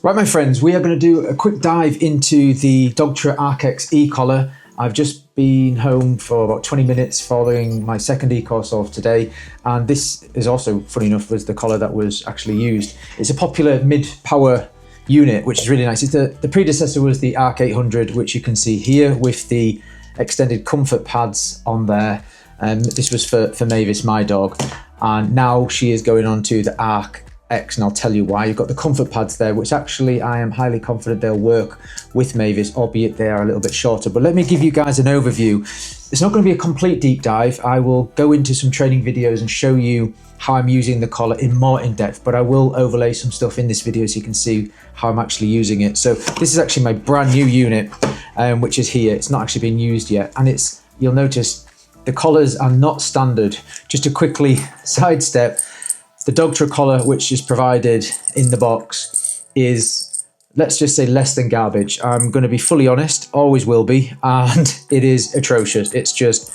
Right, my friends, we are going to do a quick dive into the Dogtra ARC-X e-collar. I've just been home for about 20 minutes following my second e-course of today, and this is also, funny enough, was the collar that was actually used. It's a popular mid-power unit, which is really nice. It's the predecessor was the ARC-800, which you can see here with the extended comfort pads on there. This was for Mavis, my dog, and now she is going on to the ARC-X, and I'll tell you why. You've got the comfort pads there, which actually I am highly confident they'll work with Mavis, albeit they are a little bit shorter. But let me give you guys an overview. It's not going to be a complete deep dive. I will go into some training videos and show you how I'm using the collar in depth, but I will overlay some stuff in this video so you can see how I'm actually using it. So this is actually my brand new unit, which is here. It's not actually been used yet, and you'll notice the collars are not standard. Just to quickly sidestep, the Dogtra collar, which is provided in the box, is, let's just say, less than garbage. I'm going to be fully honest, always will be, and it is atrocious. It's just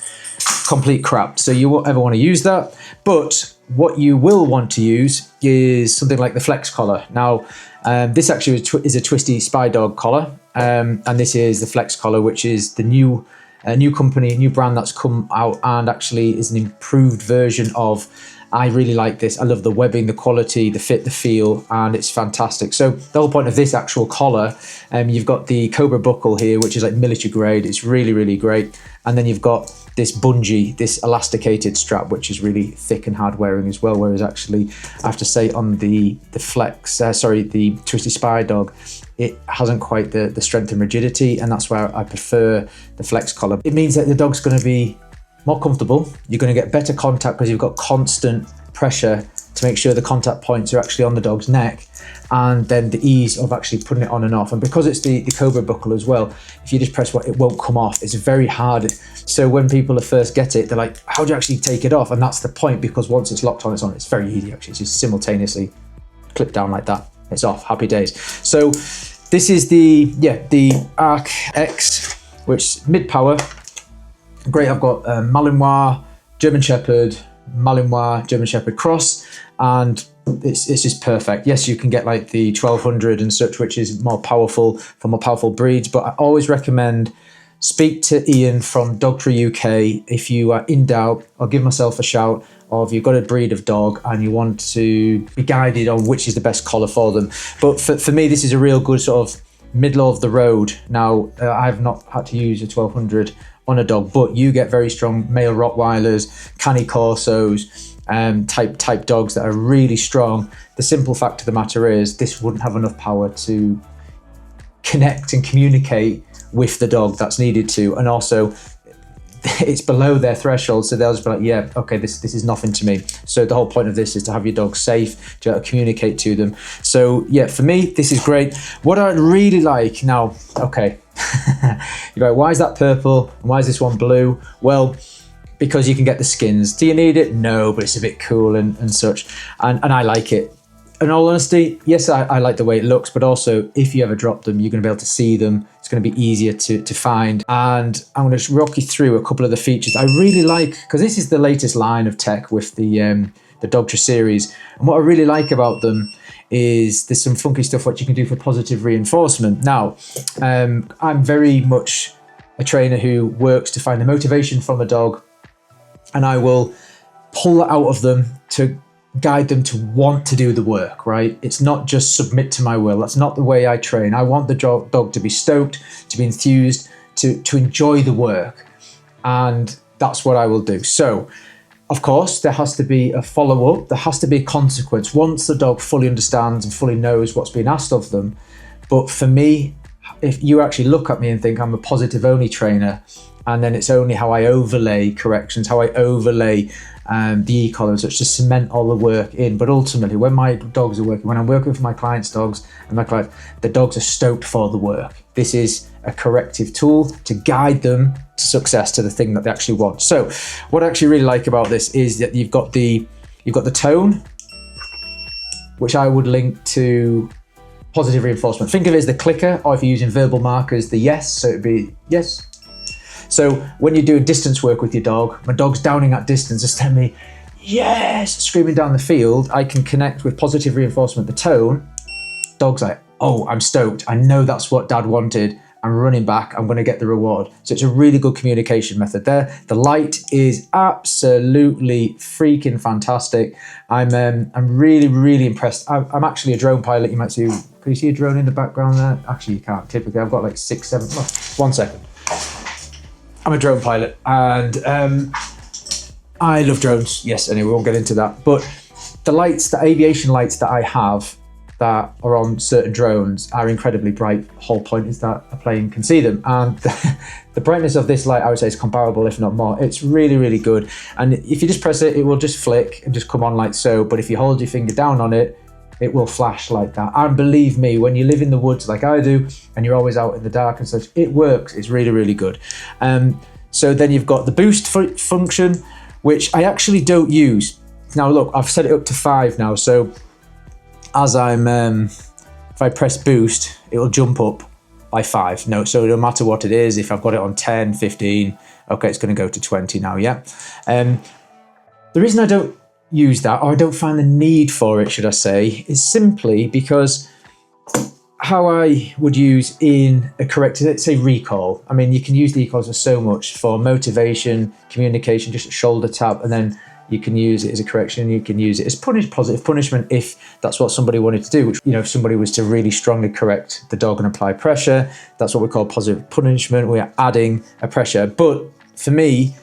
complete crap. So you won't ever want to use that. But what you will want to use is something like the Flex collar. Now, this actually is a twisty spy dog collar, and this is the Flex collar, which is the new company, new brand that's come out, and actually is an improved version of. I really like this. I love the webbing, the quality, the fit, the feel, and it's fantastic. So the whole point of this actual collar, you've got the Cobra buckle here, which is like military grade. It's really, really great. And then you've got this bungee, this elasticated strap, which is really thick and hard wearing as well. Whereas actually, I have to say on the Flex, the Twisty Spy Dog, it hasn't quite the strength and rigidity, and that's where I prefer the Flex collar. It means that the dog's going to be more comfortable. You're going to get better contact because you've got constant pressure to make sure the contact points are actually on the dog's neck, and then the ease of actually putting it on and off. And because it's the Cobra buckle as well, if you just press it won't come off. It's very hard. So when people first get it, they're like, how do you actually take it off? And that's the point, because once it's locked on, it's on. It's very easy actually. It's just simultaneously clip down like that. It's off. Happy days. So this is the ARC-X, which mid-power. Great. I've got Malinois, German Shepherd, Malinois, German Shepherd cross, and it's just perfect. Yes, you can get like the 1200 and such, which is more powerful for more powerful breeds, but I always recommend speak to Ian from Dogtra UK if you are in doubt, or give myself a shout, or if you've got a breed of dog and you want to be guided on which is the best collar for them. But for me, this is a real good sort of middle of the road. Now, I've not had to use a 1200 on a dog, but you get very strong male Rottweilers, Canny Corsos, type dogs that are really strong. The simple fact of the matter is this wouldn't have enough power to connect and communicate with the dog that's needed to, and also it's below their threshold, so they'll just be like, yeah, okay, this is nothing to me. So the whole point of this is to have your dog safe, to communicate to them. So yeah, for me, this is great. What I really like now, okay, you're like, why is that purple and why is this one blue? Well, because you can get the skins. Do you need it? No, but it's a bit cool and such, and I like it. In all honesty, yes, I like the way it looks, but also if you ever drop them, you're going to be able to see them. It's going to be easier to find. And I'm going to rock you through a couple of the features I really like, because this is the latest line of tech with the Dogtra series. And what I really like about them is there's some funky stuff what you can do for positive reinforcement. Now, I'm very much a trainer who works to find the motivation from a dog, and I will pull that out of them to guide them to want to do the work, right? It's not just submit to my will. That's not the way I train. I want the dog to be stoked, to be enthused, to enjoy the work. And that's what I will do. So, of course, there has to be a follow-up. There has to be a consequence once the dog fully understands and fully knows what's being asked of them. But for me, if you actually look at me and think I'm a positive-only trainer, and then it's only how I overlay corrections, how I overlay the e-collar, so it's just cement all the work in. But ultimately, when my dogs are working, when I'm working for my clients' dogs, and my clients, the dogs are stoked for the work. This is a corrective tool to guide them to success, to the thing that they actually want. So what I actually really like about this is that you've got the tone, which I would link to positive reinforcement. Think of it as the clicker, or if you're using verbal markers, the yes, so it'd be yes. So when you're doing distance work with your dog, my dog's downing at distance, just tell me, yes, screaming down the field, I can connect with positive reinforcement, the tone. Dog's like, oh, I'm stoked. I know that's what Dad wanted. I'm running back. I'm going to get the reward. So it's a really good communication method there. The light is absolutely freaking fantastic. I'm really, really impressed. I'm actually a drone pilot. You might see, can you see a drone in the background there? Actually, you can't. Typically, I've got like 6, 7, 1 second. I'm a drone pilot and I love drones. Yes, anyway, we won't get into that. But the lights, the aviation lights that I have that are on certain drones are incredibly bright. The whole point is that a plane can see them. And the brightness of this light, I would say, is comparable, if not more. It's really, really good. And if you just press it, it will just flick and just come on like so. But if you hold your finger down on it, it will flash like that. And believe me, when you live in the woods like I do, and you're always out in the dark and such, it works. It's really, really good. So then you've got the boost function, which I actually don't use. Now look, I've set it up to 5 now. So as if I press boost, it will jump up by 5. No, so no matter what it is, if I've got it on 10, 15, okay, it's going to go to 20 now, yeah. The reason I don't use that, or I don't find the need for it, should I say, is simply because how I would use in a correct, let's say recall. I mean, you can use the e-collars for so much, for motivation, communication, just a shoulder tap, and then you can use it as a correction. You can use it as positive punishment if that's what somebody wanted to do, which, you know, if somebody was to really strongly correct the dog and apply pressure, that's what we call positive punishment. We are adding a pressure. But for me,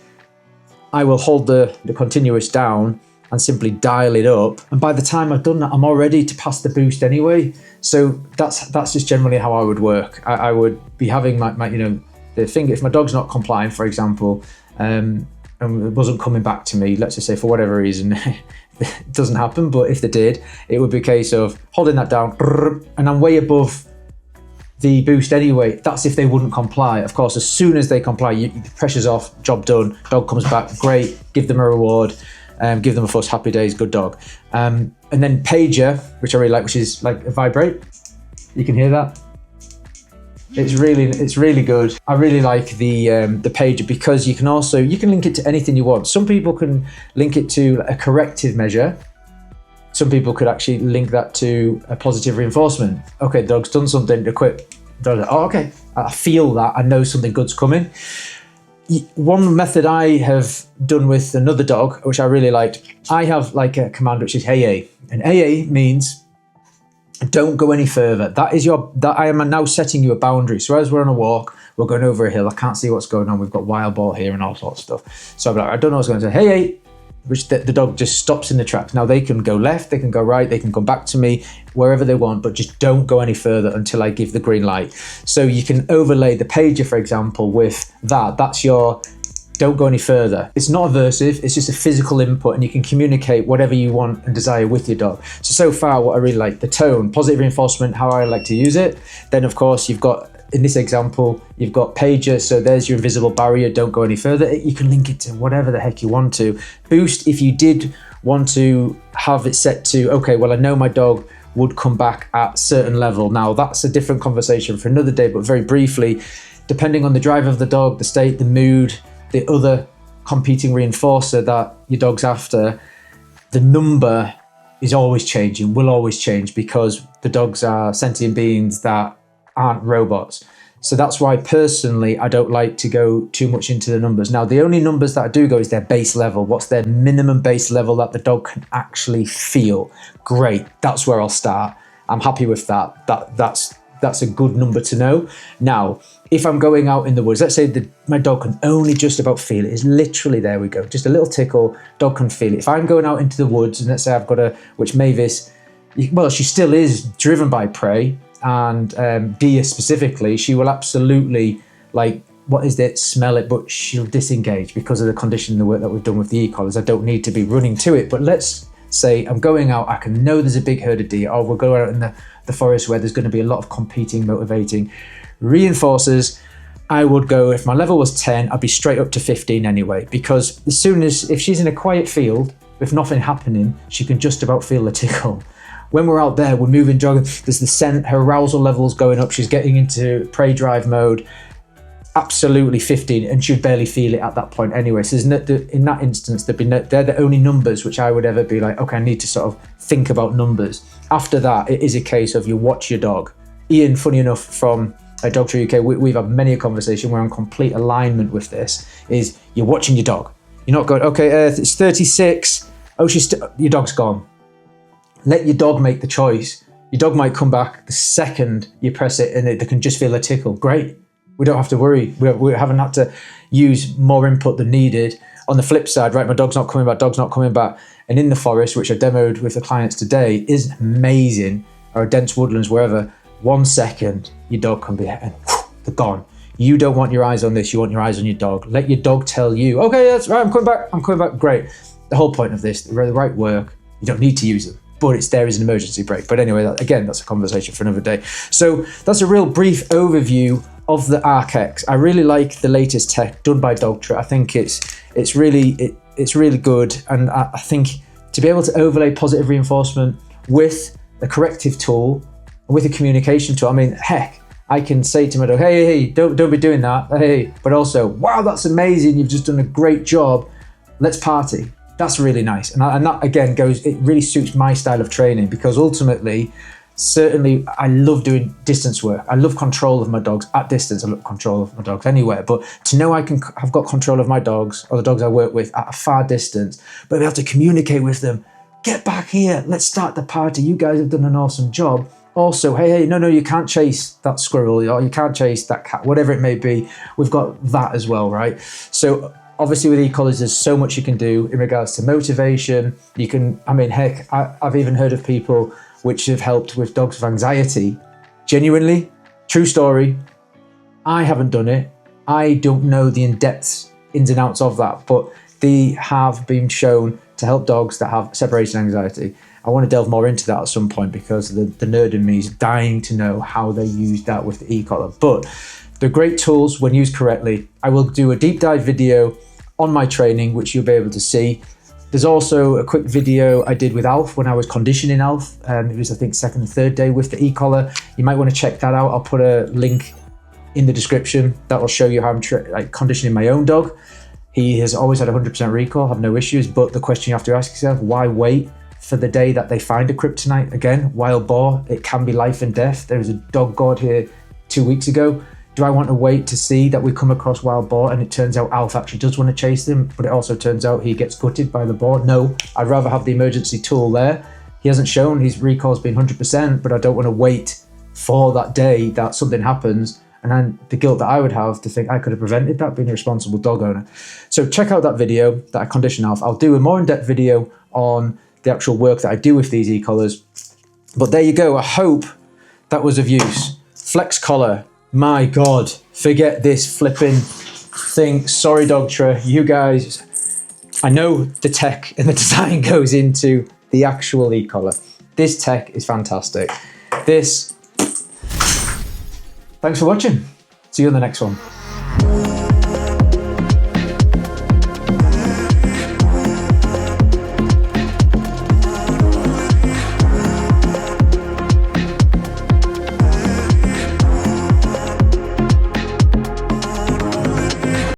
I will hold the continuous down and simply dial it up. And by the time I've done that, I'm all ready to pass the boost anyway. So that's just generally how I would work. I would be having my you know, the finger, if my dog's not complying, for example, and it wasn't coming back to me, let's just say for whatever reason, it doesn't happen, but if they did, it would be a case of holding that down, and I'm way above the boost anyway. That's if they wouldn't comply. Of course, as soon as they comply, the pressure's off, job done, dog comes back, great, give them a reward, give them a fuss, happy days, good dog. And then pager, which I really like, which is like a vibrate. You can hear that. It's really good. I really like the pager because you can link it to anything you want. Some people can link it to a corrective measure. Some people could actually link that to a positive reinforcement. Okay, the dog's done something to quit. Oh, okay, I feel that. I know something good's coming. One method I have done with another dog, which I really liked, I have like a command which is AA. And AA means don't go any further. That I am now setting you a boundary. So as we're on a walk, we're going over a hill, I can't see what's going on. We've got wild boar here and all sorts of stuff. So I'm like, I don't know what's going to say. Hey, which the dog just stops in the tracks. Now they can go left, they can go right, they can come back to me wherever they want, but just don't go any further until I give the green light. So you can overlay the pager, for example, with that. That's your don't go any further. It's not aversive, it's just a physical input, and you can communicate whatever you want and desire with your dog. So far, what I really like, the tone, positive reinforcement, how I like to use it. Then of course, you've got, in this example, you've got pager, so there's your invisible barrier, don't go any further. You can link it to whatever the heck you want to. Boost, if you did want to have it set to, okay, well, I know my dog would come back at a certain level. Now, that's a different conversation for another day, but very briefly, depending on the drive of the dog, the state, the mood, the other competing reinforcer that your dog's after, the number is always changing, will always change, because the dogs are sentient beings that aren't robots. So that's why personally, I don't like to go too much into the numbers. Now, the only numbers that I do go is their base level. What's their minimum base level that the dog can actually feel? Great, that's where I'll start. I'm happy with that. That's a good number to know. Now, if I'm going out in the woods, let's say my dog can only just about feel it. It's literally, there we go, just a little tickle, dog can feel it. If I'm going out into the woods, and let's say I've got which Mavis, well, she still is driven by prey, and deer specifically, she will absolutely, like, what is it, smell it, but she'll disengage because of the condition, the work that we've done with the e-collars. I don't need to be running to it, but let's say I'm going out, I can know there's a big herd of deer, or we'll go out in the forest where there's going to be a lot of competing, motivating reinforcers. I would go, if my level was 10, I'd be straight up to 15 anyway, because as soon as, if she's in a quiet field with nothing happening, she can just about feel the tickle. When we're out there, we're moving, jogging, there's the scent, her arousal level's going up, she's getting into prey drive mode, absolutely 15, and she'd barely feel it at that point anyway. So in that instance, they're the only numbers which I would ever be like, okay, I need to sort of think about numbers. After that, it is a case of you watch your dog. Ian, funny enough, from Dogtra UK, we've had many a conversation. We're on complete alignment with this. Is you're watching your dog. You're not going, okay, it's 36. Oh, your dog's gone. Let your dog make the choice. Your dog might come back the second you press it and they can just feel a tickle. Great. We don't have to worry. We haven't had to use more input than needed. On the flip side, right, my dog's not coming back. And in the forest, which I demoed with the clients today, is amazing, or dense woodlands, wherever, 1 second, your dog can be, and they're gone. You don't want your eyes on this, you want your eyes on your dog. Let your dog tell you, okay, that's right, I'm coming back, great. The whole point of this, the right work, you don't need to use them, but it's there as an emergency brake. But anyway, again, that's a conversation for another day. So that's a real brief overview of the ARC-X. I really like the latest tech done by Dogtra. I think it's really good, and I think to be able to overlay positive reinforcement with a corrective tool, with a communication tool, I mean, heck, I can say to my dog, hey, don't be doing that, hey, but also, wow, that's amazing, you've just done a great job, let's party. That's really nice. And that again it really suits my style of training, because ultimately, certainly I love doing distance work. I love control of my dogs at distance. I love control of my dogs anywhere, but to know I've got control of my dogs or the dogs I work with at a far distance, but be able to communicate with them, get back here, let's start the party, you guys have done an awesome job. Also, hey, no, you can't chase that squirrel, or you can't chase that cat, whatever it may be. We've got that as well, right? So obviously with e-collars, there's so much you can do in regards to motivation. You can, I mean, heck, I've even heard of people which have helped with dogs with anxiety. Genuinely, true story. I haven't done it. I don't know the in-depth ins and outs of that, but they have been shown to help dogs that have separation anxiety. I want to delve more into that at some point, because the nerd in me is dying to know how they use that with the e-collar. But they're great tools when used correctly. I will do a deep dive video on my training, which you'll be able to see. There's also a quick video I did with Alf when I was conditioning Alf. It was, I think, second, third day with the e-collar. You might want to check that out. I'll put a link in the description that will show you how I'm conditioning my own dog. He has always had 100% recall, have no issues, but the question you have to ask yourself, why wait for the day that they find a kryptonite? Again, wild boar, it can be life and death. There was a dog gored here 2 weeks ago. Do I want to wait to see that we come across wild boar and it turns out Alf actually does want to chase them, but it also turns out he gets gutted by the boar? No, I'd rather have the emergency tool there. He hasn't shown his recall's been 100%, but I don't want to wait for that day that something happens, and then the guilt that I would have to think I could have prevented that, being a responsible dog owner. So check out that video that I condition Alf. I'll do a more in-depth video on the actual work that I do with these e-collars. But there you go. I hope that was of use. Flex collar. My God, forget this flipping thing. Sorry, Dogtra, you guys. I know the tech and the design goes into the actual e-collar. This tech is fantastic. Thanks for watching. See you on the next one.